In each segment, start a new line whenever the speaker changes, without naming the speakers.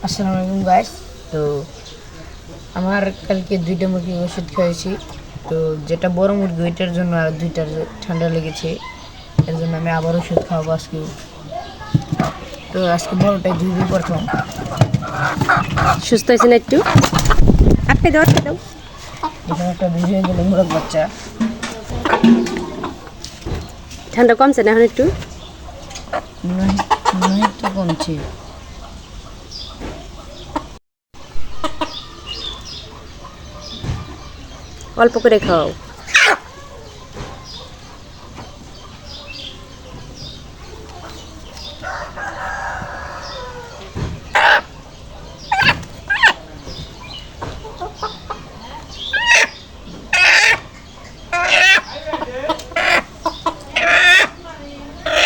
আসসালামু আলাইকুম গাইস। তো আমার কালকে 2টা মুরগি ওষুধ খাইয়েছি। তো যেটা বড় মুরগি ওইটার জন্য আর 2টার ঠান্ডা লেগেছে, এর জন্য আমি আবার ওষুধ খাওয়াবো আজকে। তো আজকে বড়টাই ধুইবি প্রথম।
সুস্থ হয়েছে না একটু? আটকে দাও।
এখানে একটা ধুই হয়ে গেলে মোরগ বাচ্চা।
ঠান্ডা কমছে না এখন একটু?
তো কমছে।
অল্প করে খাও।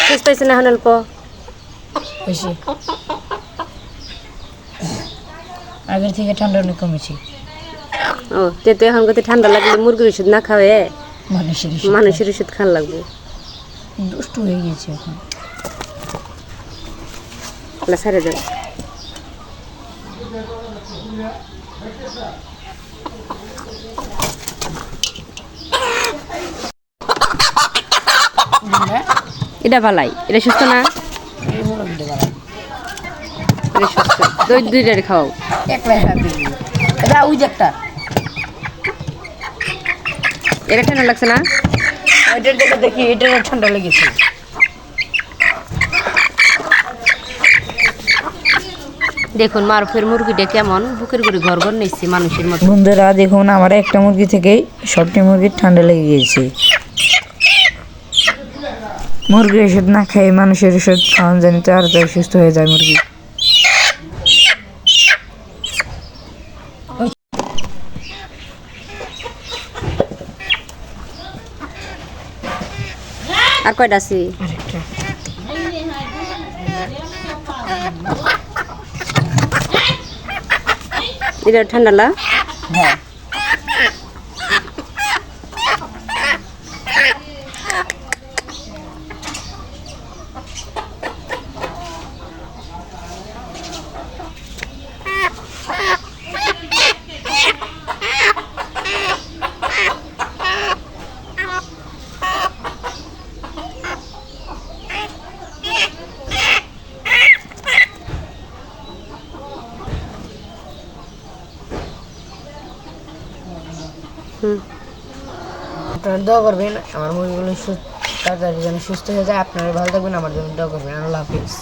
সুস্থ হয়েছে না এখন অল্প?
বেশি আগের থেকে ঠান্ডা অনেক কমেছে।
ও তো এখন কত ঠান্ডা লাগলে মুরগির ওষুধ না খাওয়ে মানুষের ওষুধ খান লাগবে।
দুষ্টু হয়ে গেছে এখন।
সারে যাও। এটা ভালাই, এটা সুস্থ না? এটা সুস্থ। দুইটার খাও।
এটা ওই যে একটা,
এটা ঠান্ডা লাগছে না?
ওইটার দিকে দেখি, এটা ঠান্ডা লেগেছে।
দেখুন মারুফের মুরগিটা কেমন বুকের করে ঘর ঘর নিচ্ছে মানুষের মতো।
বন্ধুরা দেখুন, আমার একটা মুরগি থেকেই সবটি মুরগির ঠান্ডা লেগে গিয়েছে। মুরগির ওষুধ না খেয়ে মানুষের ওষুধ খাওয়ান জানি তো আর সুস্থ হয়ে যায় মুরগি।
আর কয়টা আছে? এটা ঠান্ডা লা?
হ্যাঁ। আপনারা দোয়া করবেন আমার মুরগিগুলো তাড়াতাড়ি যেন সুস্থ হয়ে যায়। আপনারা ভালো থাকবেন, আমার জন্য দোয়া করবেন। আল্লাহ হাফিজ।